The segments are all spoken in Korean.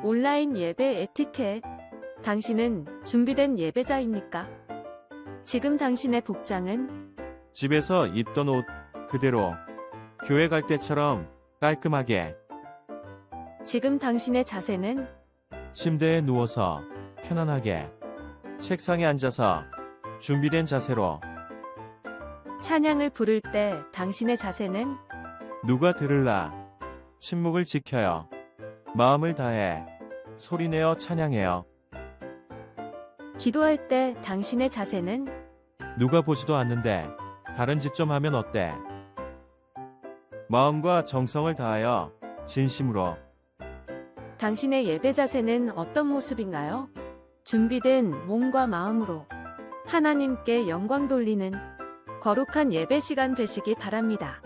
온라인 예배 에티켓. 당신은 준비된 예배자입니까? 지금 당신의 복장은? 집에서 입던 옷 그대로 교회 갈 때처럼 깔끔하게 지금 당신의 자세는? 침대에 누워서 편안하게 책상에 앉아서 준비된 자세로 찬양을 부를 때 당신의 자세는? 누가 들을라 침묵을 지켜요. 마음을 다해 소리내어 찬양해요. 기도할 때 당신의 자세는? 누가 보지도 않는데 다른 짓 좀 하면 어때? 마음과 정성을 다하여 진심으로 당신의 예배 자세는 어떤 모습인가요? 준비된 몸과 마음으로 하나님께 영광 돌리는 거룩한 예배 시간 되시기 바랍니다.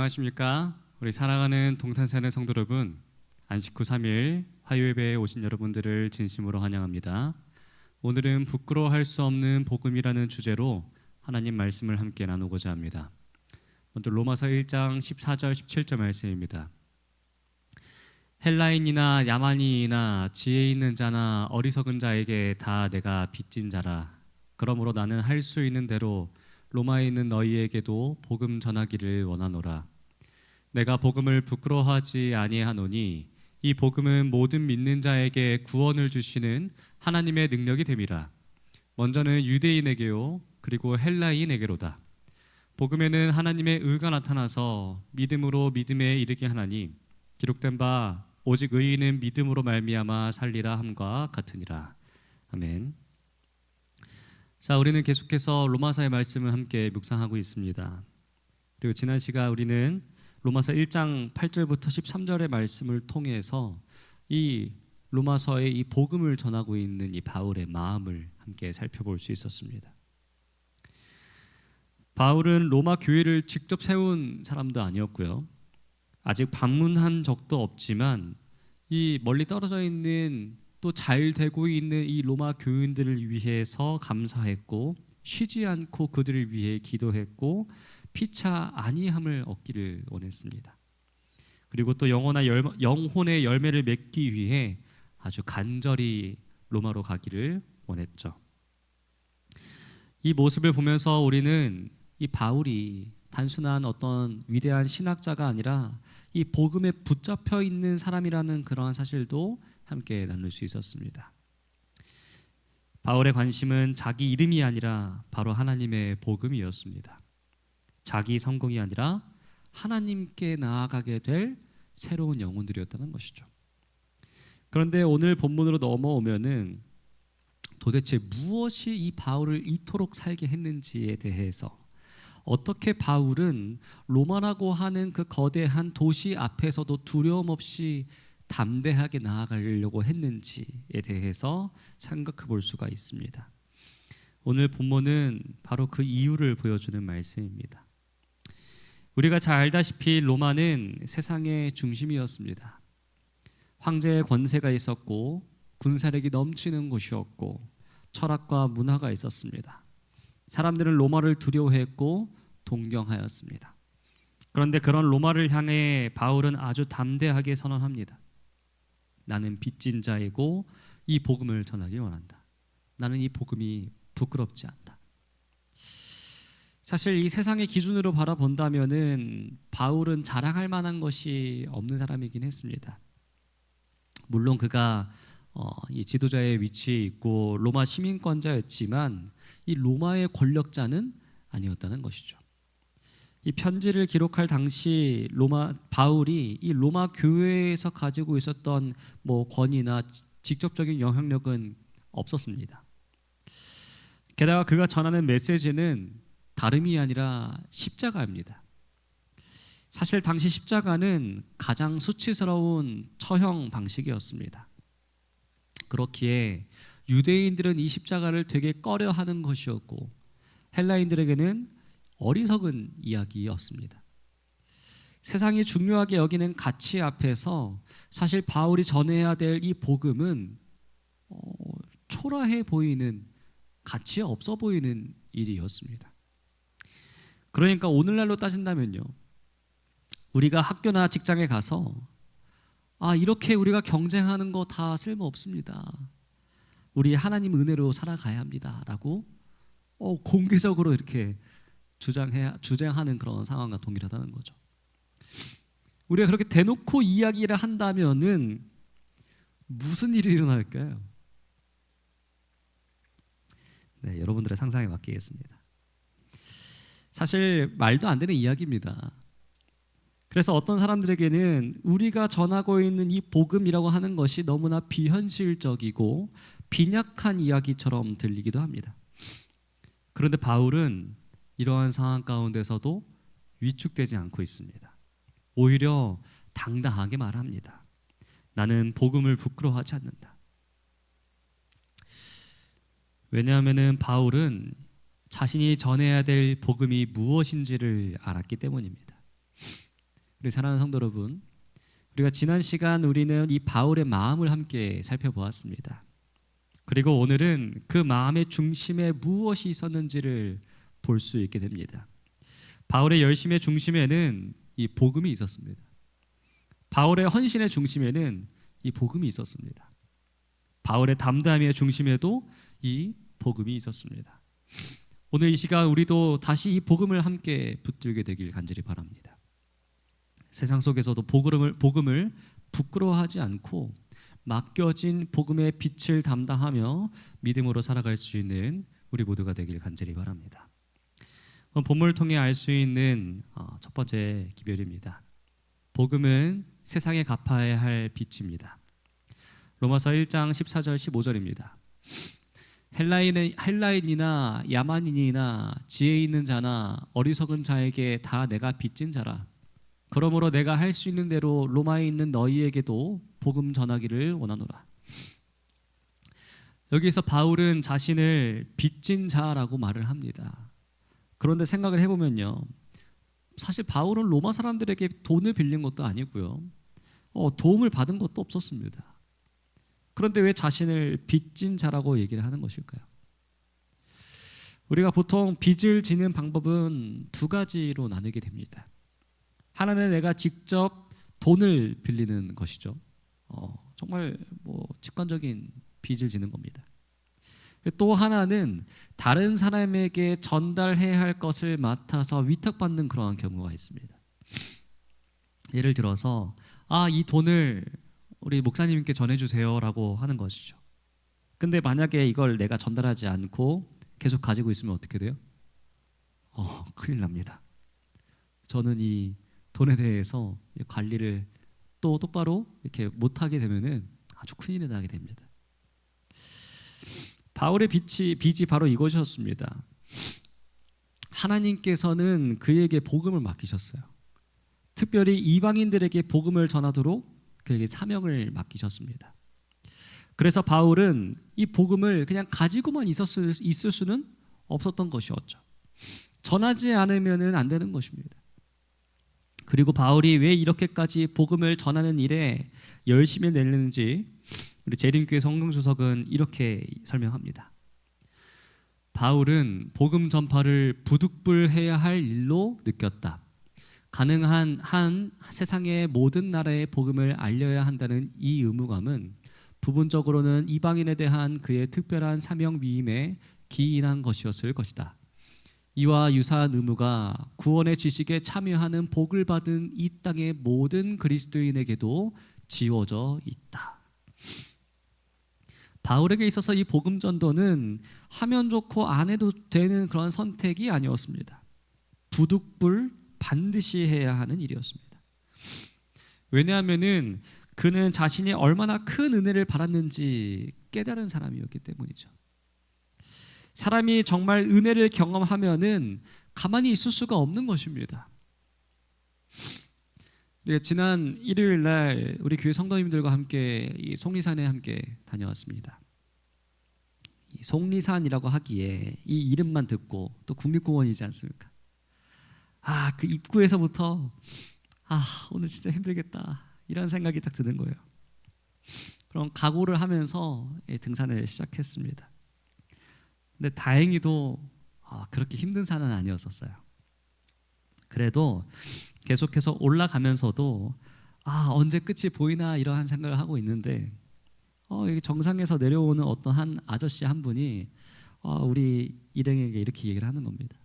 안녕하십니까? 우리 사랑하는 동탄사는 성도 여러분, 안식 후 3일 화요예배에 오신 여러분들을 진심으로 환영합니다. 오늘은 부끄러워할 수 없는 복음이라는 주제로 하나님 말씀을 함께 나누고자 합니다. 먼저 로마서 1장 14절 17절 말씀입니다. 헬라인이나 야만인이나 지혜 있는 자나 어리석은 자에게 다 내가 빚진 자라. 그러므로 나는 할 수 있는 대로 로마에 있는 너희에게도 복음 전하기를 원하노라. 내가 복음을 부끄러워하지 아니하노니 이 복음은 모든 믿는 자에게 구원을 주시는 하나님의 능력이 됨이라. 먼저는 유대인에게요 그리고 헬라인에게로다. 복음에는 하나님의 의가 나타나서 믿음으로 믿음에 이르게 하나니 기록된 바 오직 의인은 믿음으로 말미암아 살리라 함과 같으니라. 아멘. 자, 우리는 계속해서 로마서의 말씀을 함께 묵상하고 있습니다. 그리고 지난 시간 우리는 로마서 1장 8절부터 13절의 말씀을 통해서 이 로마서의 이 복음을 전하고 있는 이 바울의 마음을 함께 살펴볼 수 있었습니다. 바울은 로마 교회를 직접 세운 사람도 아니었고요. 아직 방문한 적도 없지만 이 멀리 떨어져 있는 또 잘 되고 있는 이 로마 교인들을 위해서 감사했고 쉬지 않고 그들을 위해 기도했고 피차 안위함을 얻기를 원했습니다. 그리고 또 영혼의 열매를 맺기 위해 아주 간절히 로마로 가기를 원했죠. 이 모습을 보면서 우리는 이 바울이 단순한 어떤 위대한 신학자가 아니라 이 복음에 붙잡혀 있는 사람이라는 그러한 사실도 함께 나눌 수 있었습니다. 바울의 관심은 자기 이름이 아니라 바로 하나님의 복음이었습니다. 자기 성공이 아니라 하나님께 나아가게 될 새로운 영혼들이었다는 것이죠. 그런데 오늘 본문으로 넘어오면은 도대체 무엇이 이 바울을 이토록 살게 했는지에 대해서, 어떻게 바울은 로마라고 하는 그 거대한 도시 앞에서도 두려움 없이 담대하게 나아가려고 했는지에 대해서 생각해 볼 수가 있습니다. 오늘 본문은 바로 그 이유를 보여주는 말씀입니다. 우리가 잘 알다시피 로마는 세상의 중심이었습니다. 황제의 권세가 있었고 군사력이 넘치는 곳이었고 철학과 문화가 있었습니다. 사람들은 로마를 두려워했고 동경하였습니다. 그런데 그런 로마를 향해 바울은 아주 담대하게 선언합니다. 나는 빚진 자이고 이 복음을 전하기 원한다. 나는 이 복음이 부끄럽지 않다. 사실 이 세상의 기준으로 바라본다면은 바울은 자랑할 만한 것이 없는 사람이긴 했습니다. 물론 그가 이 지도자의 위치에 있고 로마 시민권자였지만 이 로마의 권력자는 아니었다는 것이죠. 이 편지를 기록할 당시 바울이 이 로마 교회에서 가지고 있었던 권위나 직접적인 영향력은 없었습니다. 게다가 그가 전하는 메시지는 다름이 아니라 십자가입니다. 사실 당시 십자가는 가장 수치스러운 처형 방식이었습니다. 그렇기에 유대인들은 이 십자가를 되게 꺼려하는 것이었고 헬라인들에게는 어리석은 이야기였습니다. 세상이 중요하게 여기는 가치 앞에서 사실 바울이 전해야 될 이 복음은 초라해 보이는, 가치 없어 보이는 일이었습니다. 그러니까 오늘날로 따진다면요, 우리가 학교나 직장에 가서 이렇게 우리가 경쟁하는 거 다 쓸모없습니다. 우리 하나님 은혜로 살아가야 합니다 라고 공개적으로 이렇게 주장하는 그런 상황과 동일하다는 거죠. 우리가 그렇게 대놓고 이야기를 한다면은 무슨 일이 일어날까요? 네, 여러분들의 상상에 맡기겠습니다. 사실 말도 안 되는 이야기입니다. 그래서 어떤 사람들에게는 우리가 전하고 있는 이 복음이라고 하는 것이 너무나 비현실적이고 빈약한 이야기처럼 들리기도 합니다. 그런데 바울은 이러한 상황 가운데서도 위축되지 않고 있습니다. 오히려 당당하게 말합니다. 나는 복음을 부끄러워하지 않는다. 왜냐하면 바울은 자신이 전해야 될 복음이 무엇인지를 알았기 때문입니다. 우리 사랑하는 성도 여러분, 우리가 지난 시간 우리는 이 바울의 마음을 함께 살펴보았습니다. 그리고 오늘은 그 마음의 중심에 무엇이 있었는지를 볼 수 있게 됩니다. 바울의 열심의 중심에는 이 복음이 있었습니다. 바울의 헌신의 중심에는 이 복음이 있었습니다. 바울의 담대함의 중심에도 이 복음이 있었습니다. 오늘 이 시간 우리도 다시 이 복음을 함께 붙들게 되길 간절히 바랍니다. 세상 속에서도 복음을 부끄러워하지 않고 맡겨진 복음의 빛을 담당하며 믿음으로 살아갈 수 있는 우리 모두가 되길 간절히 바랍니다. 본문을 통해 알 수 있는 첫 번째 기별입니다. 복음은 세상에 갚아야 할 빛입니다. 로마서 1장 14절 15절입니다. 헬라인이나 야만인이나 지혜 있는 자나 어리석은 자에게 다 내가 빚진 자라. 그러므로 내가 할 수 있는 대로 로마에 있는 너희에게도 복음 전하기를 원하노라. 여기에서 바울은 자신을 빚진 자라고 말을 합니다. 그런데 생각을 해보면요, 사실 바울은 로마 사람들에게 돈을 빌린 것도 아니고요, 도움을 받은 것도 없었습니다. 그런데 왜 자신을 빚진 자라고 얘기를 하는 것일까요? 우리가 보통 빚을 지는 방법은 두 가지로 나누게 됩니다. 하나는 내가 직접 돈을 빌리는 것이죠. 정말 직관적인 빚을 지는 겁니다. 또 하나는 다른 사람에게 전달해야 할 것을 맡아서 위탁받는 그러한 경우가 있습니다. 예를 들어서 이 돈을 우리 목사님께 전해주세요라고 하는 것이죠. 근데 만약에 이걸 내가 전달하지 않고 계속 가지고 있으면 어떻게 돼요? 큰일 납니다. 저는 이 돈에 대해서 관리를 또 똑바로 이렇게 못하게 되면은 아주 큰일이 나게 됩니다. 바울의 빚이 바로 이것이었습니다. 하나님께서는 그에게 복음을 맡기셨어요. 특별히 이방인들에게 복음을 전하도록 그에게 사명을 맡기셨습니다. 그래서 바울은 이 복음을 그냥 가지고만 있을 수는 없었던 것이었죠. 전하지 않으면 안 되는 것입니다. 그리고 바울이 왜 이렇게까지 복음을 전하는 일에 열심히 내는지 우리 재림교회 성경주석은 이렇게 설명합니다. 바울은 복음 전파를 부득불해야 할 일로 느꼈다. 가능한 한 세상의 모든 나라의 복음을 알려야 한다는 이 의무감은 부분적으로는 이방인에 대한 그의 특별한 사명 위임에 기인한 것이었을 것이다. 이와 유사한 의무가 구원의 지식에 참여하는 복을 받은 이 땅의 모든 그리스도인에게도 지워져 있다. 바울에게 있어서 이 복음 전도는 하면 좋고 안 해도 되는 그런 선택이 아니었습니다. 부득불 반드시 해야 하는 일이었습니다. 왜냐하면은 그는 자신이 얼마나 큰 은혜를 받았는지 깨달은 사람이었기 때문이죠. 사람이 정말 은혜를 경험하면은 가만히 있을 수가 없는 것입니다. 지난 일요일 날 우리 교회 성도님들과 함께 이 속리산에 함께 다녀왔습니다. 이 속리산이라고 하기에 이 이름만 듣고 또 국립공원이지 않습니까? 그 입구에서부터 오늘 진짜 힘들겠다 이런 생각이 딱 드는 거예요. 그럼 각오를 하면서 등산을 시작했습니다. 근데 다행히도 그렇게 힘든 산은 아니었었어요. 그래도 계속해서 올라가면서도 언제 끝이 보이나 이러한 생각을 하고 있는데 정상에서 내려오는 어떤 한 아저씨 한 분이 우리 일행에게 이렇게 얘기를 하는 겁니다.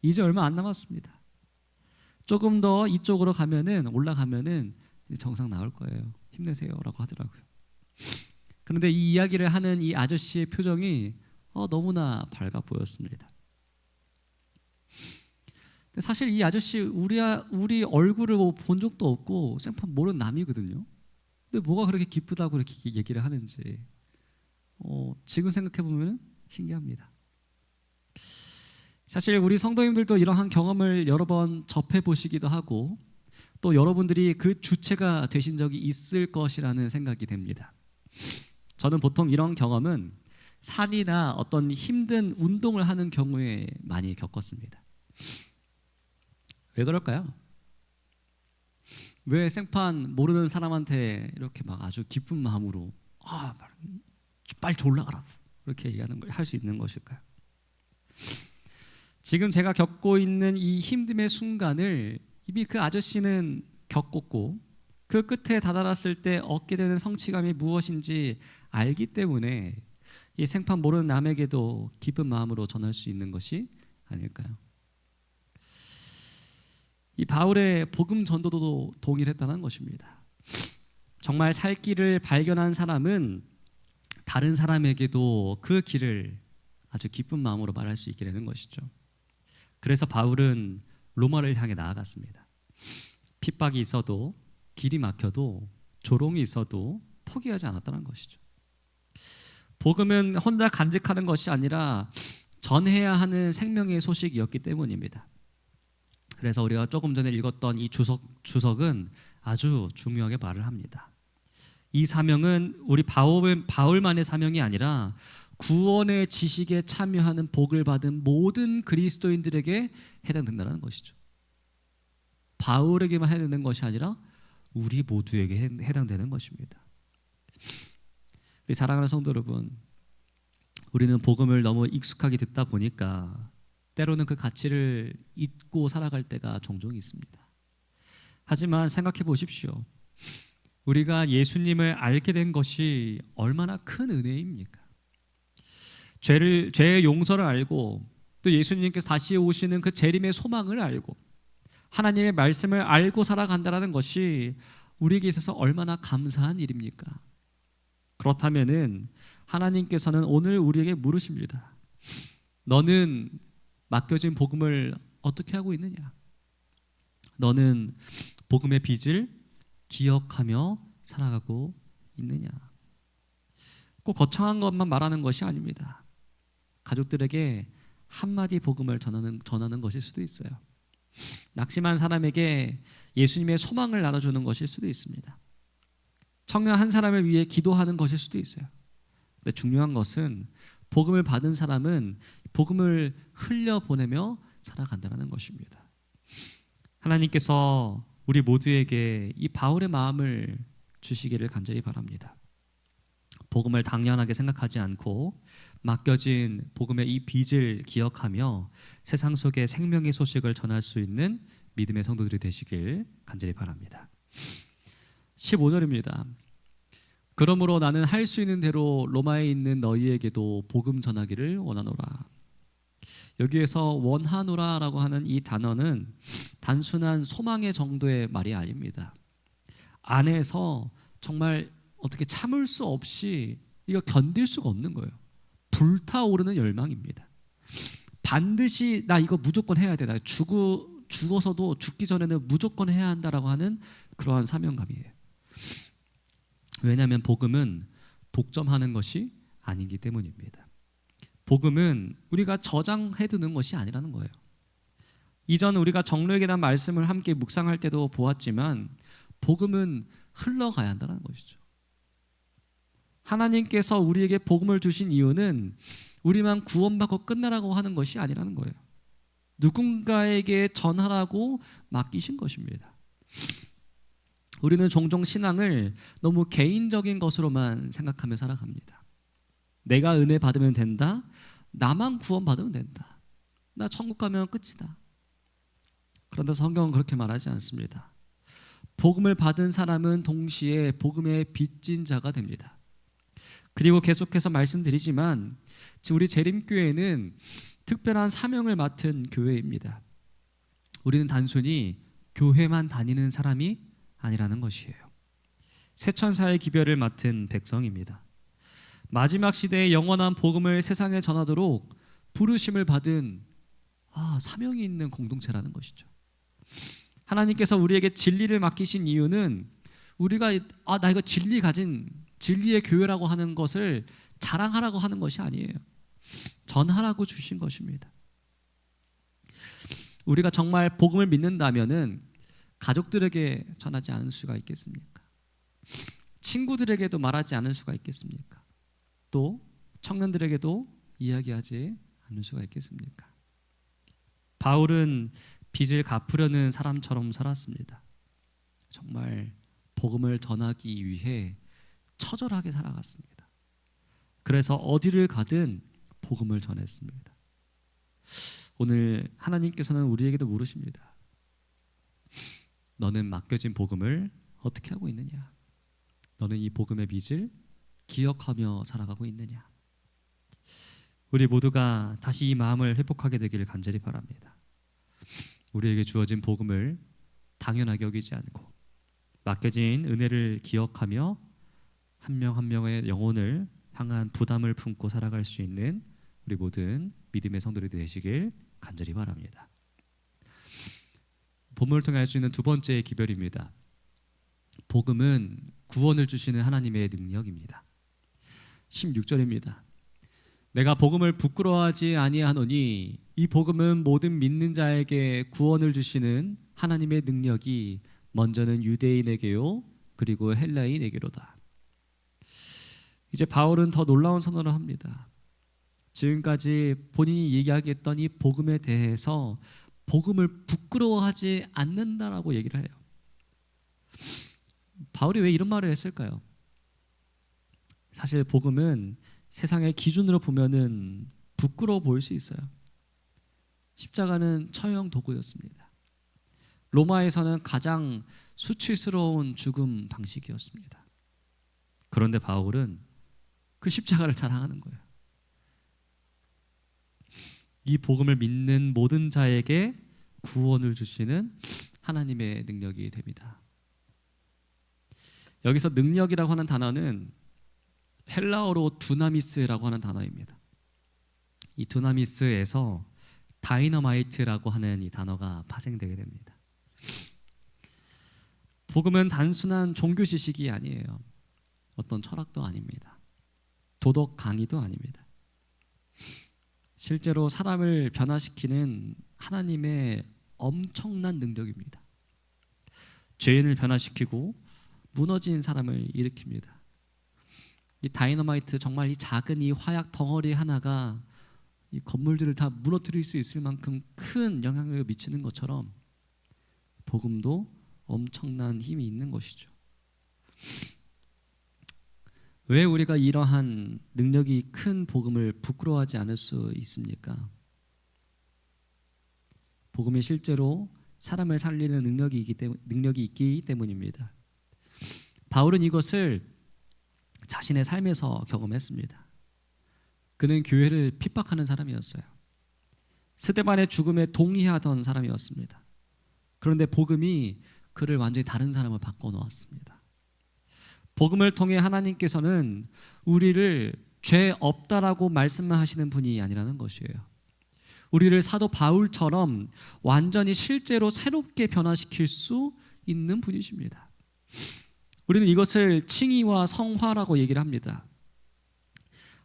이제 얼마 안 남았습니다. 조금 더 이쪽으로 올라가면은 정상 나올 거예요. 힘내세요라고 하더라고요. 그런데 이 이야기를 하는 이 아저씨의 표정이 너무나 밝아 보였습니다. 사실 이 아저씨 우리 얼굴을 본 적도 없고 생판 모르는 남이거든요. 근데 뭐가 그렇게 기쁘다고 이렇게 얘기를 하는지 지금 생각해 보면 신기합니다. 사실 우리 성도님들도 이러한 경험을 여러 번 접해 보시기도 하고 또 여러분들이 그 주체가 되신 적이 있을 것이라는 생각이 됩니다. 저는 보통 이런 경험은 산이나 어떤 힘든 운동을 하는 경우에 많이 겪었습니다. 왜 그럴까요? 왜 생판 모르는 사람한테 이렇게 막 아주 기쁜 마음으로 빨리 졸라가라 이렇게 얘기하는 걸 할 수 있는 것일까요? 지금 제가 겪고 있는 이 힘듦의 순간을 이미 그 아저씨는 겪었고 그 끝에 다다랐을 때 얻게 되는 성취감이 무엇인지 알기 때문에 이 생판 모르는 남에게도 기쁜 마음으로 전할 수 있는 것이 아닐까요? 이 바울의 복음 전도도 동일했다는 것입니다. 정말 살 길을 발견한 사람은 다른 사람에게도 그 길을 아주 기쁜 마음으로 말할 수 있게 되는 것이죠. 그래서 바울은 로마를 향해 나아갔습니다. 핍박이 있어도 길이 막혀도 조롱이 있어도 포기하지 않았다는 것이죠. 복음은 혼자 간직하는 것이 아니라 전해야 하는 생명의 소식이었기 때문입니다. 그래서 우리가 조금 전에 읽었던 이 주석은 아주 중요하게 말을 합니다. 이 사명은 우리 바울만의 사명이 아니라 구원의 지식에 참여하는 복을 받은 모든 그리스도인들에게 해당된다는 것이죠. 바울에게만 해당되는 것이 아니라 우리 모두에게 해당되는 것입니다. 우리 사랑하는 성도 여러분, 우리는 복음을 너무 익숙하게 듣다 보니까 때로는 그 가치를 잊고 살아갈 때가 종종 있습니다. 하지만 생각해 보십시오. 우리가 예수님을 알게 된 것이 얼마나 큰 은혜입니까? 죄의 용서를 알고 또 예수님께서 다시 오시는 그 재림의 소망을 알고 하나님의 말씀을 알고 살아간다는 것이 우리에게 있어서 얼마나 감사한 일입니까? 그렇다면은 하나님께서는 오늘 우리에게 물으십니다. 너는 맡겨진 복음을 어떻게 하고 있느냐? 너는 복음의 빚을 기억하며 살아가고 있느냐? 꼭 거창한 것만 말하는 것이 아닙니다. 가족들에게 한마디 복음을 전하는 것일 수도 있어요. 낙심한 사람에게 예수님의 소망을 나눠주는 것일 수도 있습니다. 청년 한 사람을 위해 기도하는 것일 수도 있어요. 근데 중요한 것은 복음을 받은 사람은 복음을 흘려보내며 살아간다는 것입니다. 하나님께서 우리 모두에게 이 바울의 마음을 주시기를 간절히 바랍니다. 복음을 당연하게 생각하지 않고 맡겨진 복음의 이 빚을 기억하며 세상 속에 생명의 소식을 전할 수 있는 믿음의 성도들이 되시길 간절히 바랍니다. 15절입니다. 그러므로 나는 할 수 있는 대로 로마에 있는 너희에게도 복음 전하기를 원하노라. 여기에서 원하노라라고 하는 이 단어는 단순한 소망의 정도의 말이 아닙니다. 안에서 정말 어떻게 참을 수 없이 이거 견딜 수가 없는 거예요. 불타오르는 열망입니다. 반드시 나 이거 무조건 해야 돼. 나 죽어서도 죽기 전에는 무조건 해야 한다라고 하는 그러한 사명감이에요. 왜냐하면 복음은 독점하는 것이 아니기 때문입니다. 복음은 우리가 저장해두는 것이 아니라는 거예요. 이전 우리가 정로에게 대한 말씀을 함께 묵상할 때도 보았지만 복음은 흘러가야 한다는 것이죠. 하나님께서 우리에게 복음을 주신 이유는 우리만 구원받고 끝나라고 하는 것이 아니라는 거예요. 누군가에게 전하라고 맡기신 것입니다. 우리는 종종 신앙을 너무 개인적인 것으로만 생각하며 살아갑니다. 내가 은혜 받으면 된다. 나만 구원받으면 된다. 나 천국 가면 끝이다. 그런데 성경은 그렇게 말하지 않습니다. 복음을 받은 사람은 동시에 복음의 빚진 자가 됩니다. 그리고 계속해서 말씀드리지만 우리 재림교회는 특별한 사명을 맡은 교회입니다. 우리는 단순히 교회만 다니는 사람이 아니라는 것이에요. 새천사의 기별을 맡은 백성입니다. 마지막 시대의 영원한 복음을 세상에 전하도록 부르심을 받은 사명이 있는 공동체라는 것이죠. 하나님께서 우리에게 진리를 맡기신 이유는 우리가 나 이거 진리 가진 진리의 교회라고 하는 것을 자랑하라고 하는 것이 아니에요. 전하라고 주신 것입니다. 우리가 정말 복음을 믿는다면은 가족들에게 전하지 않을 수가 있겠습니까? 친구들에게도 말하지 않을 수가 있겠습니까? 또 청년들에게도 이야기하지 않을 수가 있겠습니까? 바울은 빚을 갚으려는 사람처럼 살았습니다. 정말 복음을 전하기 위해 처절하게 살아갔습니다. 그래서 어디를 가든 복음을 전했습니다. 오늘 하나님께서는 우리에게도 물으십니다. 너는 맡겨진 복음을 어떻게 하고 있느냐? 너는 이 복음의 빚을 기억하며 살아가고 있느냐? 우리 모두가 다시 이 마음을 회복하게 되기를 간절히 바랍니다. 우리에게 주어진 복음을 당연하게 여기지 않고 맡겨진 은혜를 기억하며 한 명 한 명의 영혼을 향한 부담을 품고 살아갈 수 있는 우리 모든 믿음의 성도들이 되시길 간절히 바랍니다. 본문을 통해 알 수 있는 두 번째 기별입니다. 복음은 구원을 주시는 하나님의 능력입니다. 16절입니다. 내가 복음을 부끄러워하지 아니하노니 이 복음은 모든 믿는 자에게 구원을 주시는 하나님의 능력이 먼저는 유대인에게요 그리고 헬라인에게로다. 이제 바울은 더 놀라운 선언을 합니다. 지금까지 본인이 얘기하겠던 이 복음에 대해서 복음을 부끄러워하지 않는다라고 얘기를 해요. 바울이 왜 이런 말을 했을까요? 사실 복음은 세상의 기준으로 보면은 부끄러워 보일 수 있어요. 십자가는 처형 도구였습니다. 로마에서는 가장 수치스러운 죽음 방식이었습니다. 그런데 바울은 그 십자가를 자랑하는 거예요. 이 복음을 믿는 모든 자에게 구원을 주시는 하나님의 능력이 됩니다. 여기서 능력이라고 하는 단어는 헬라어로 두나미스라고 하는 단어입니다. 이 두나미스에서 다이너마이트라고 하는 이 단어가 파생되게 됩니다. 복음은 단순한 종교 지식이 아니에요. 어떤 철학도 아닙니다. 도덕 강의도 아닙니다. 실제로 사람을 변화시키는 하나님의 엄청난 능력입니다. 죄인을 변화시키고 무너진 사람을 일으킵니다. 이 다이너마이트, 정말 이 작은 이 화약 덩어리 하나가 이 건물들을 다 무너뜨릴 수 있을 만큼 큰 영향력을 미치는 것처럼 복음도 엄청난 힘이 있는 것이죠. 왜 우리가 이러한 능력이 큰 복음을 부끄러워하지 않을 수 있습니까? 복음이 실제로 사람을 살리는 능력이 있기 때문입니다. 바울은 이것을 자신의 삶에서 경험했습니다. 그는 교회를 핍박하는 사람이었어요. 스데반의 죽음에 동의하던 사람이었습니다. 그런데 복음이 그를 완전히 다른 사람을 바꿔놓았습니다. 복음을 통해 하나님께서는 우리를 죄 없다라고 말씀만 하시는 분이 아니라는 것이에요. 우리를 사도 바울처럼 완전히 실제로 새롭게 변화시킬 수 있는 분이십니다. 우리는 이것을 칭의와 성화라고 얘기를 합니다.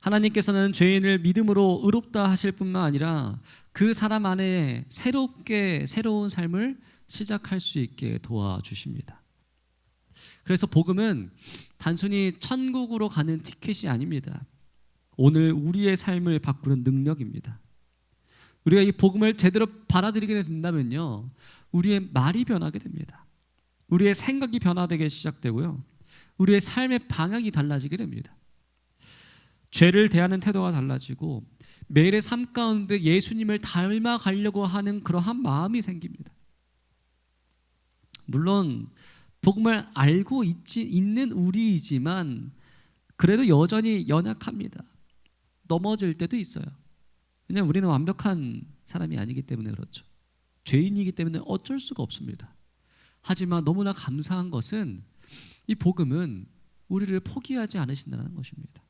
하나님께서는 죄인을 믿음으로 의롭다 하실 뿐만 아니라 그 사람 안에 새로운 삶을 시작할 수 있게 도와주십니다. 그래서 복음은 단순히 천국으로 가는 티켓이 아닙니다. 오늘 우리의 삶을 바꾸는 능력입니다. 우리가 이 복음을 제대로 받아들이게 된다면요, 우리의 말이 변하게 됩니다. 우리의 생각이 변화되게 시작되고요, 우리의 삶의 방향이 달라지게 됩니다. 죄를 대하는 태도가 달라지고 매일의 삶 가운데 예수님을 닮아가려고 하는 그러한 마음이 생깁니다. 물론 복음을 알고 있는 우리이지만 그래도 여전히 연약합니다. 넘어질 때도 있어요. 왜냐하면 우리는 완벽한 사람이 아니기 때문에 그렇죠. 죄인이기 때문에 어쩔 수가 없습니다. 하지만 너무나 감사한 것은 이 복음은 우리를 포기하지 않으신다는 것입니다.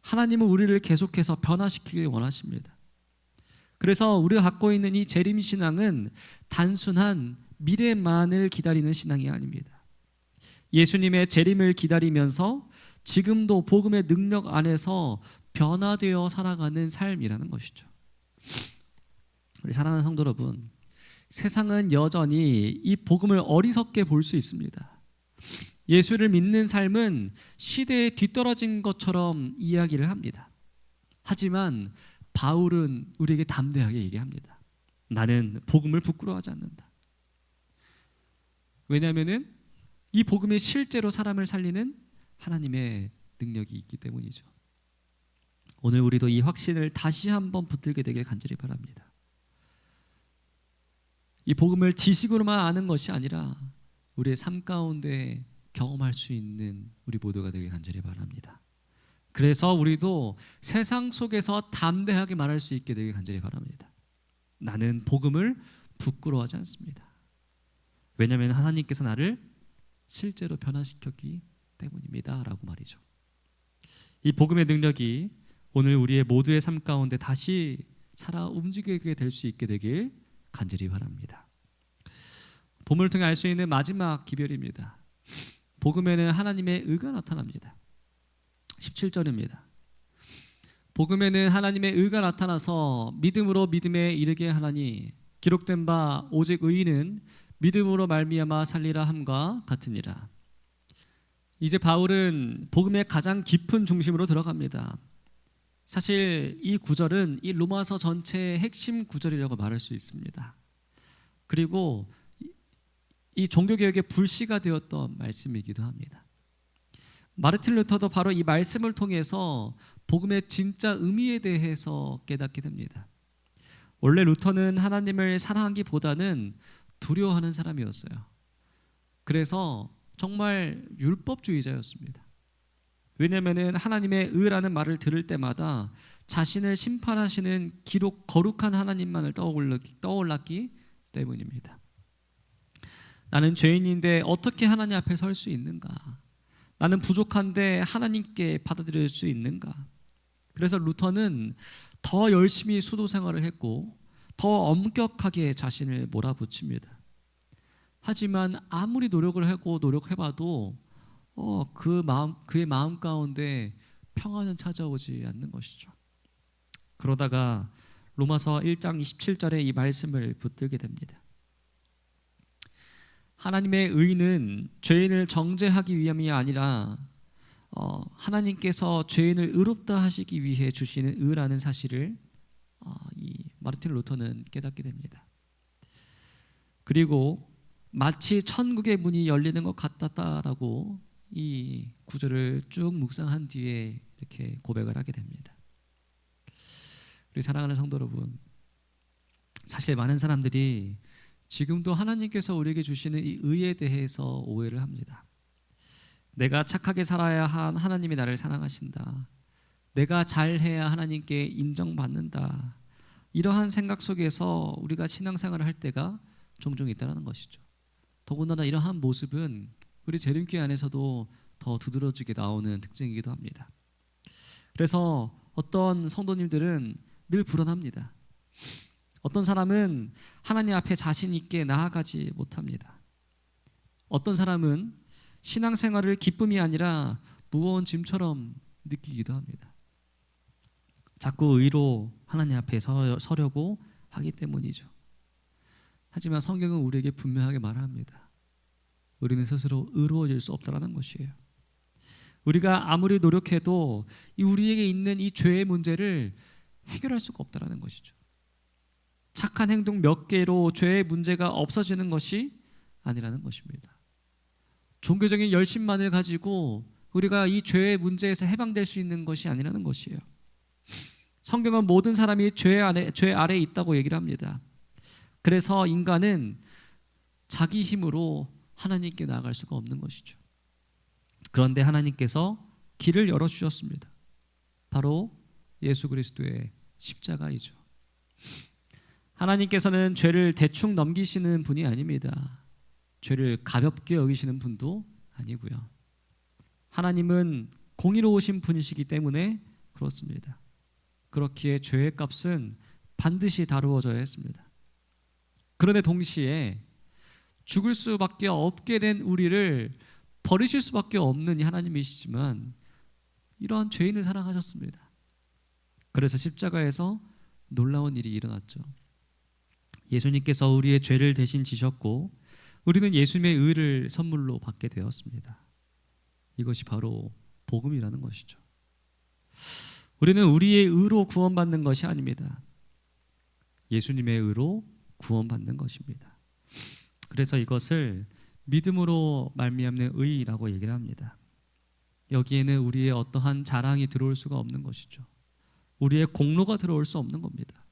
하나님은 우리를 계속해서 변화시키길 원하십니다. 그래서 우리가 갖고 있는 이 재림신앙은 단순한 미래만을 기다리는 신앙이 아닙니다. 예수님의 재림을 기다리면서 지금도 복음의 능력 안에서 변화되어 살아가는 삶이라는 것이죠. 우리 사랑하는 성도 여러분, 세상은 여전히 이 복음을 어리석게 볼 수 있습니다. 예수를 믿는 삶은 시대에 뒤떨어진 것처럼 이야기를 합니다. 하지만 바울은 우리에게 담대하게 얘기합니다. 나는 복음을 부끄러워하지 않는다. 왜냐하면은 이 복음이 실제로 사람을 살리는 하나님의 능력이 있기 때문이죠. 오늘 우리도 이 확신을 다시 한번 붙들게 되길 간절히 바랍니다. 이 복음을 지식으로만 아는 것이 아니라 우리의 삶 가운데 경험할 수 있는 우리 모두가 되길 간절히 바랍니다. 그래서 우리도 세상 속에서 담대하게 말할 수 있게 되길 간절히 바랍니다. 나는 복음을 부끄러워하지 않습니다. 왜냐하면 하나님께서 나를 실제로 변화시켰기 때문입니다 라고 말이죠. 이 복음의 능력이 오늘 우리의 모두의 삶 가운데 다시 살아 움직이게 될 수 있게 되길 간절히 바랍니다. 복음을 통해 알 수 있는 마지막 기별입니다. 복음에는 하나님의 의가 나타납니다. 17절입니다. 복음에는 하나님의 의가 나타나서 믿음으로 믿음에 이르게 하나니 기록된 바 오직 의인은 믿음으로 말미암아 살리라 함과 같으니라. 이제 바울은 복음의 가장 깊은 중심으로 들어갑니다. 사실 이 구절은 이 로마서 전체의 핵심 구절이라고 말할 수 있습니다. 그리고 이 종교개혁의 불씨가 되었던 말씀이기도 합니다. 마르틴 루터도 바로 이 말씀을 통해서 복음의 진짜 의미에 대해서 깨닫게 됩니다. 원래 루터는 하나님을 사랑하기보다는 두려워하는 사람이었어요. 그래서 정말 율법주의자였습니다. 왜냐하면 하나님의 의라는 말을 들을 때마다 자신을 심판하시는 기록 거룩한 하나님만을 떠올랐기 때문입니다. 나는 죄인인데 어떻게 하나님 앞에 설 수 있는가? 나는 부족한데 하나님께 받아들일 수 있는가? 그래서 루터는 더 열심히 수도 생활을 했고 더 엄격하게 자신을 몰아붙입니다. 하지만 아무리 노력을 하고 노력해봐도 그의 마음 가운데 평안은 찾아오지 않는 것이죠. 그러다가 로마서 1장 27절에 이 말씀을 붙들게 됩니다. 하나님의 의는 죄인을 정죄하기 위함이 아니라 하나님께서 죄인을 의롭다 하시기 위해 주시는 의라는 사실을 이 마르틴 루터는 깨닫게 됩니다. 그리고 마치 천국의 문이 열리는 것 같았다라고 이 구절을 쭉 묵상한 뒤에 이렇게 고백을 하게 됩니다. 우리 사랑하는 성도 여러분, 사실 많은 사람들이 지금도 하나님께서 우리에게 주시는 이 의에 대해서 오해를 합니다. 내가 착하게 살아야 하나님이 나를 사랑하신다. 내가 잘해야 하나님께 인정받는다. 이러한 생각 속에서 우리가 신앙생활을 할 때가 종종 있다는 것이죠. 더군다나 이러한 모습은 우리 재림교회 안에서도 더 두드러지게 나오는 특징이기도 합니다. 그래서 어떤 성도님들은 늘 불안합니다. 어떤 사람은 하나님 앞에 자신 있게 나아가지 못합니다. 어떤 사람은 신앙생활을 기쁨이 아니라 무거운 짐처럼 느끼기도 합니다. 자꾸 의로 하나님 앞에 서려고 하기 때문이죠. 하지만 성경은 우리에게 분명하게 말합니다. 우리는 스스로 의로워질 수 없다는 것이에요. 우리가 아무리 노력해도 우리에게 있는 이 죄의 문제를 해결할 수가 없다는 것이죠. 착한 행동 몇 개로 죄의 문제가 없어지는 것이 아니라는 것입니다. 종교적인 열심만을 가지고 우리가 이 죄의 문제에서 해방될 수 있는 것이 아니라는 것이에요. 성경은 모든 사람이 죄 아래에 있다고 얘기를 합니다. 그래서 인간은 자기 힘으로 하나님께 나아갈 수가 없는 것이죠. 그런데 하나님께서 길을 열어주셨습니다. 바로 예수 그리스도의 십자가이죠. 하나님께서는 죄를 대충 넘기시는 분이 아닙니다. 죄를 가볍게 여기시는 분도 아니고요. 하나님은 공의로우신 분이시기 때문에 그렇습니다. 그렇기에 죄의 값은 반드시 다루어져야 했습니다. 그런데 동시에 죽을 수밖에 없게 된 우리를 버리실 수밖에 없는 이 하나님이시지만 이러한 죄인을 사랑하셨습니다. 그래서 십자가에서 놀라운 일이 일어났죠. 예수님께서 우리의 죄를 대신 지셨고 우리는 예수님의 의를 선물로 받게 되었습니다. 이것이 바로 복음이라는 것이죠. 우리는 우리의 의로 구원받는 것이 아닙니다. 예수님의 의로 구원받는 것입니다. 그래서 이것을 믿음으로 말미암는 의라고 얘기를 합니다. 여기에는 우리의 어떠한 자랑이 들어올 수가 없는 것이죠. 우리의 공로가 들어올 수 없는 겁니다.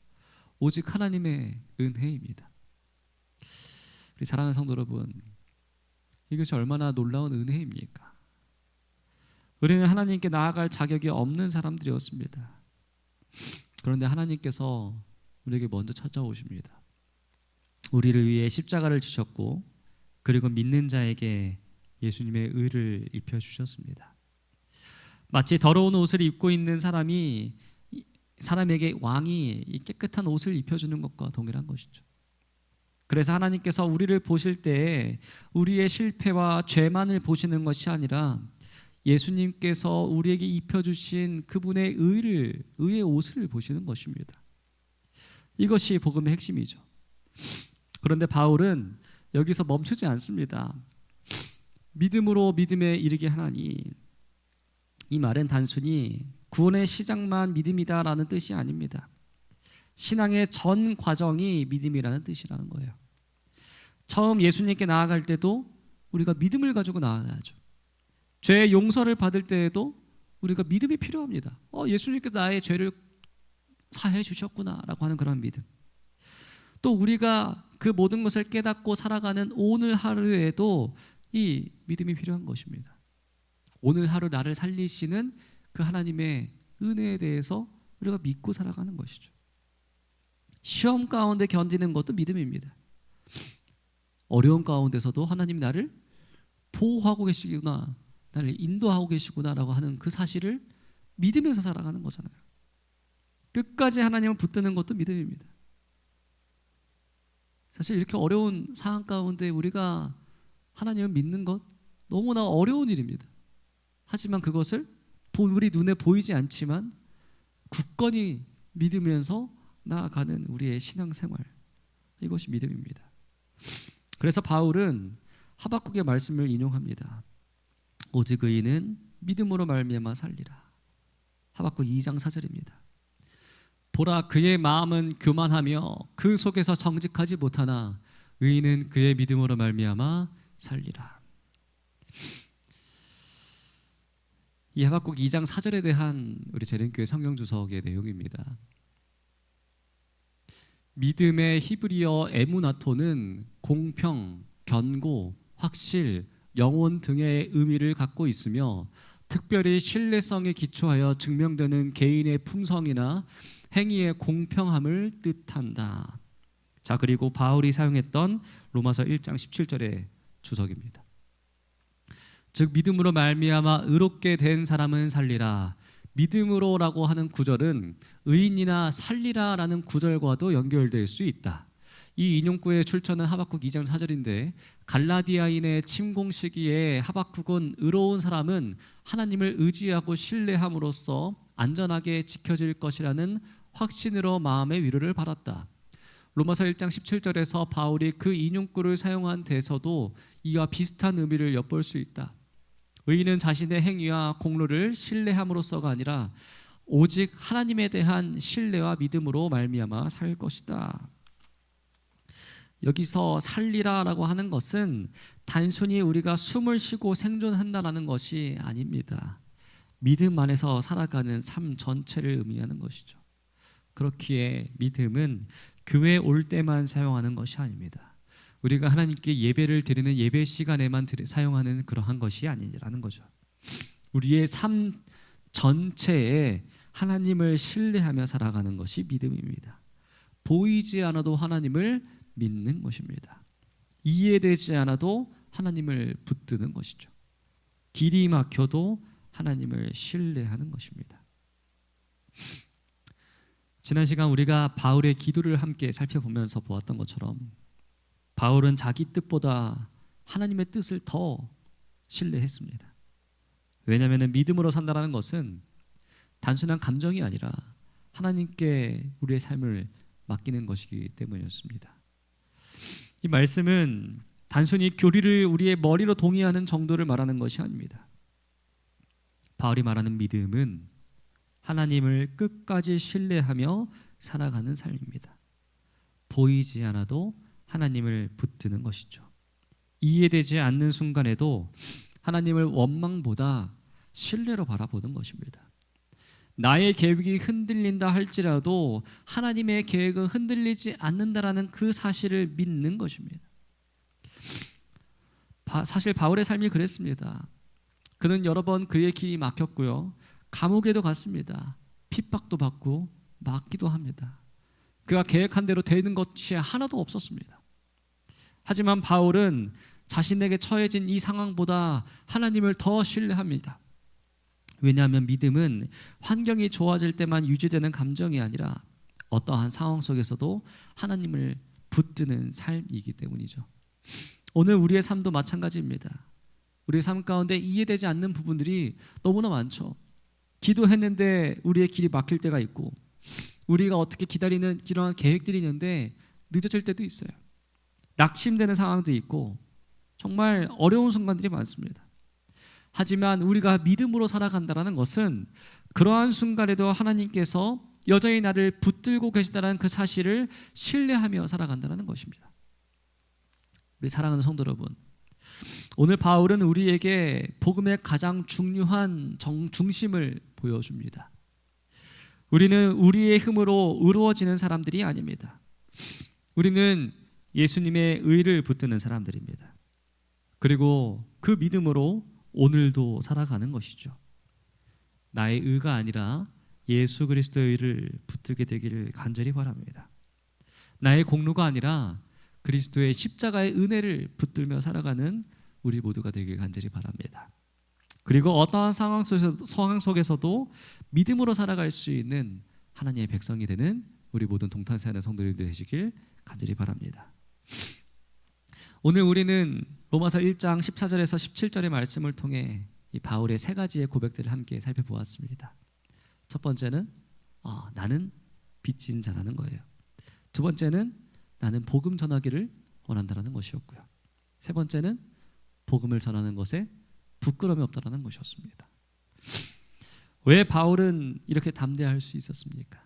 오직 하나님의 은혜입니다. 우리 사랑하는 성도 여러분, 이것이 얼마나 놀라운 은혜입니까? 우리는 하나님께 나아갈 자격이 없는 사람들이었습니다. 그런데 하나님께서 우리에게 먼저 찾아오십니다. 우리를 위해 십자가를 지셨고, 그리고 믿는 자에게 예수님의 의를 입혀주셨습니다. 마치 더러운 옷을 입고 있는 사람에게 왕이 이 깨끗한 옷을 입혀주는 것과 동일한 것이죠. 그래서 하나님께서 우리를 보실 때 우리의 실패와 죄만을 보시는 것이 아니라 예수님께서 우리에게 입혀주신 그분의 의의 옷을 보시는 것입니다. 이것이 복음의 핵심이죠. 그런데 바울은 여기서 멈추지 않습니다. 믿음으로 믿음에 이르게 하나니, 이 말은 단순히 구원의 시작만 믿음이다라는 뜻이 아닙니다. 신앙의 전 과정이 믿음이라는 뜻이라는 거예요. 처음 예수님께 나아갈 때도 우리가 믿음을 가지고 나아가야죠. 죄의 용서를 받을 때에도 우리가 믿음이 필요합니다. 예수님께서 나의 죄를 사해 주셨구나라고 하는 그런 믿음. 또 우리가 그 모든 것을 깨닫고 살아가는 오늘 하루에도 이 믿음이 필요한 것입니다. 오늘 하루 나를 살리시는 그 하나님의 은혜에 대해서 우리가 믿고 살아가는 것이죠. 시험 가운데 견디는 것도 믿음입니다. 어려운 가운데서도 하나님이 나를 보호하고 계시구나, 나를 인도하고 계시구나라고 하는 그 사실을 믿으면서 살아가는 거잖아요. 끝까지 하나님을 붙드는 것도 믿음입니다. 사실 이렇게 어려운 상황 가운데 우리가 하나님을 믿는 것 너무나 어려운 일입니다. 하지만 그것을 우리 눈에 보이지 않지만 굳건히 믿으면서 나아가는 우리의 신앙생활, 이것이 믿음입니다. 그래서 바울은 하박국의 말씀을 인용합니다. 오직 의인은 믿음으로 말미암아 살리라. 하박국 2장 4절입니다. 보라, 그의 마음은 교만하며 그 속에서 정직하지 못하나 의인은 그의 믿음으로 말미암아 살리라. 이 하박국 2장 4절에 대한 우리 재림교회 성경주석의 내용입니다. 믿음의 히브리어 에무나토는 공평, 견고, 확실, 영혼 등의 의미를 갖고 있으며 특별히 신뢰성에 기초하여 증명되는 개인의 품성이나 행위의 공평함을 뜻한다. 자, 그리고 바울이 사용했던 로마서 1장 17절의 주석입니다. 즉 믿음으로 말미암아 의롭게 된 사람은 살리라. 믿음으로라고 하는 구절은 의인이나 살리라라는 구절과도 연결될 수 있다. 이 인용구의 출처는 하박국 2장 4절인데 갈라디아인의 침공 시기에 하박국은 의로운 사람은 하나님을 의지하고 신뢰함으로써 안전하게 지켜질 것이라는 확신으로 마음의 위로를 받았다. 로마서 1장 17절에서 바울이 그 인용구를 사용한 데서도 이와 비슷한 의미를 엿볼 수 있다. 의인은 자신의 행위와 공로를 신뢰함으로써가 아니라 오직 하나님에 대한 신뢰와 믿음으로 말미암아 살 것이다. 여기서 살리라라고 하는 것은 단순히 우리가 숨을 쉬고 생존한다라는 것이 아닙니다. 믿음 안에서 살아가는 삶 전체를 의미하는 것이죠. 그렇기에 믿음은 교회에 올 때만 사용하는 것이 아닙니다. 우리가 하나님께 예배를 드리는 예배 시간에만 사용하는 그러한 것이 아니라는 거죠. 우리의 삶 전체에 하나님을 신뢰하며 살아가는 것이 믿음입니다. 보이지 않아도 하나님을 믿는 것입니다. 이해되지 않아도 하나님을 붙드는 것이죠. 길이 막혀도 하나님을 신뢰하는 것입니다. 지난 시간 우리가 바울의 기도를 함께 살펴보면서 보았던 것처럼 바울은 자기 뜻보다 하나님의 뜻을 더 신뢰했습니다. 왜냐하면 믿음으로 산다는 것은 단순한 감정이 아니라 하나님께 우리의 삶을 맡기는 것이기 때문이었습니다. 이 말씀은 단순히 교리를 우리의 머리로 동의하는 정도를 말하는 것이 아닙니다. 바울이 말하는 믿음은 하나님을 끝까지 신뢰하며 살아가는 삶입니다. 보이지 않아도 하나님을 붙드는 것이죠. 이해되지 않는 순간에도 하나님을 원망보다 신뢰로 바라보는 것입니다. 나의 계획이 흔들린다 할지라도 하나님의 계획은 흔들리지 않는다라는 그 사실을 믿는 것입니다. 사실 바울의 삶이 그랬습니다. 그는 여러 번 그의 길이 막혔고요. 감옥에도 갔습니다. 핍박도 받고 맞기도 합니다. 그가 계획한 대로 되는 것이 하나도 없었습니다. 하지만 바울은 자신에게 처해진 이 상황보다 하나님을 더 신뢰합니다. 왜냐하면 믿음은 환경이 좋아질 때만 유지되는 감정이 아니라 어떠한 상황 속에서도 하나님을 붙드는 삶이기 때문이죠. 오늘 우리의 삶도 마찬가지입니다. 우리의 삶 가운데 이해되지 않는 부분들이 너무나 많죠. 기도했는데 우리의 길이 막힐 때가 있고, 우리가 어떻게 기다리는 이러한 계획들이 있는데 늦어질 때도 있어요. 낙심되는 상황도 있고 정말 어려운 순간들이 많습니다. 하지만 우리가 믿음으로 살아간다는 것은 그러한 순간에도 하나님께서 여전히 나를 붙들고 계시다는 그 사실을 신뢰하며 살아간다는 것입니다. 우리 사랑하는 성도 여러분, 오늘 바울은 우리에게 복음의 가장 중요한 중심을 보여줍니다. 우리는 우리의 힘으로 의로워지는 사람들이 아닙니다. 우리는 예수님의 의를 붙드는 사람들입니다. 그리고 그 믿음으로 오늘도 살아가는 것이죠. 나의 의가 아니라 예수 그리스도의 의를 붙들게 되기를 간절히 바랍니다. 나의 공로가 아니라 그리스도의 십자가의 은혜를 붙들며 살아가는 우리 모두가 되길 간절히 바랍니다. 그리고 어떠한 상황 속에서도 믿음으로 살아갈 수 있는 하나님의 백성이 되는 우리 모든 동탄사하는 성도들이 되시길 간절히 바랍니다. 오늘 우리는 로마서 1장 14절에서 17절의 말씀을 통해 이 바울의 세 가지의 고백들을 함께 살펴보았습니다. 첫 번째는 나는 빚진 자라는 거예요. 두 번째는 나는 복음 전하기를 원한다는 것이었고요. 세 번째는 복음을 전하는 것에 부끄러움이 없다는 것이었습니다. 왜 바울은 이렇게 담대할 수 있었습니까?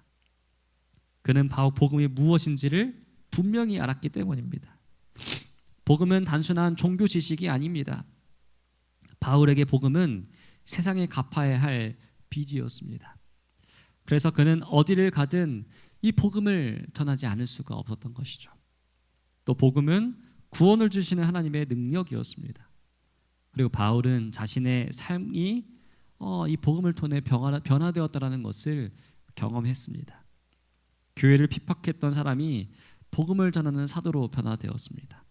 그는 복음이 무엇인지를 분명히 알았기 때문입니다. 복음은 단순한 종교 지식이 아닙니다. 바울에게 복음은 세상에 갚아야 할 빚이었습니다. 그래서 그는 어디를 가든 이 복음을 전하지 않을 수가 없었던 것이죠. 또 복음은 구원을 주시는 하나님의 능력이었습니다. 그리고 바울은 자신의 삶이 이 복음을 통해 변화되었다는 것을 경험했습니다. 교회를 핍박했던 사람이 복음을 전하는 사도로 변화되었습니다.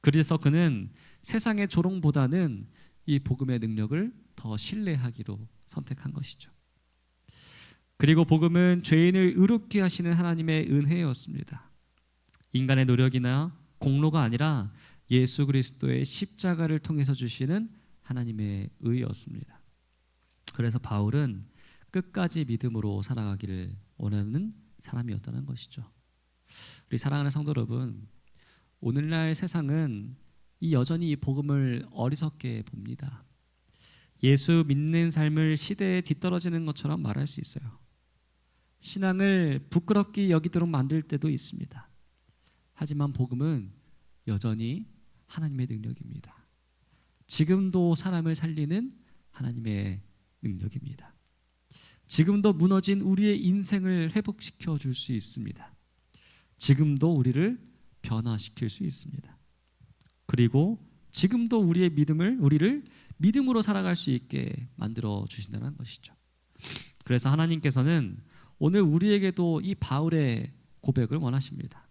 그래서 그는 세상의 조롱보다는 이 복음의 능력을 더 신뢰하기로 선택한 것이죠. 그리고 복음은 죄인을 의롭게 하시는 하나님의 은혜였습니다. 인간의 노력이나 공로가 아니라 예수 그리스도의 십자가를 통해서 주시는 하나님의 의였습니다. 그래서 바울은 끝까지 믿음으로 살아가기를 원하는 사람이었다는 것이죠. 우리 사랑하는 성도 여러분, 오늘날 세상은 여전히 이 복음을 어리석게 봅니다. 예수 믿는 삶을 시대에 뒤떨어지는 것처럼 말할 수 있어요. 신앙을 부끄럽게 여기도록 만들 때도 있습니다. 하지만 복음은 여전히 하나님의 능력입니다. 지금도 사람을 살리는 하나님의 능력입니다. 지금도 무너진 우리의 인생을 회복시켜 줄 수 있습니다. 지금도 우리를 변화시킬 수 있습니다. 그리고 지금도 우리를 믿음으로 살아갈 수 있게 만들어 주신다는 것이죠. 그래서 하나님께서는 오늘 우리에게도 이 바울의 고백을 원하십니다.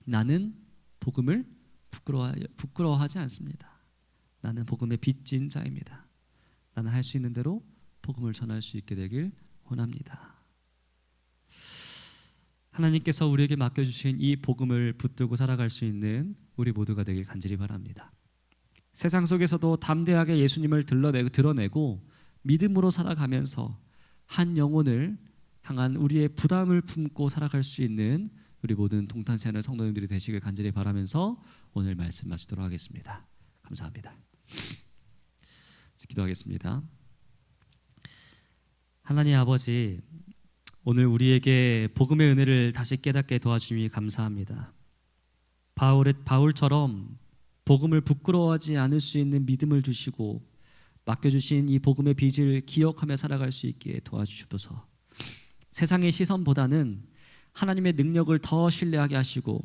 나는 복음을 부끄러워하지 않습니다. 나는 복음의 빚진 자입니다. 나는 할 수 있는 대로 복음을 전할 수 있게 되길 원합니다. 하나님께서 우리에게 맡겨주신 이 복음을 붙들고 살아갈 수 있는 우리 모두가 되길 간절히 바랍니다. 세상 속에서도 담대하게 예수님을 드러내고 믿음으로 살아가면서 한 영혼을 향한 우리의 부담을 품고 살아갈 수 있는 우리 모든 동탄세하는 성도님들이 되시길 간절히 바라면서 오늘 말씀 마치도록 하겠습니다. 감사합니다. 기도하겠습니다. 하나님 아버지, 오늘 우리에게 복음의 은혜를 다시 깨닫게 도와주심이 감사합니다. 바울처럼 복음을 부끄러워하지 않을 수 있는 믿음을 주시고 맡겨주신 이 복음의 빚을 기억하며 살아갈 수 있게 도와주시옵소서. 세상의 시선보다는 하나님의 능력을 더 신뢰하게 하시고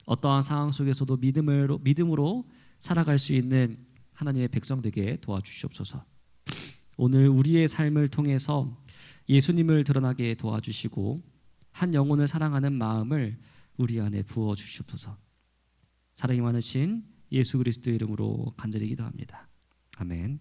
어떠한 상황 속에서도 믿음으로 살아갈 수 있는 하나님의 백성 되게 도와주시옵소서. 오늘 우리의 삶을 통해서 예수님을 드러나게 도와주시고 한 영혼을 사랑하는 마음을 우리 안에 부어 주시옵소서. 사랑이 많으신 예수 그리스도의 이름으로 간절히 기도합니다. 아멘.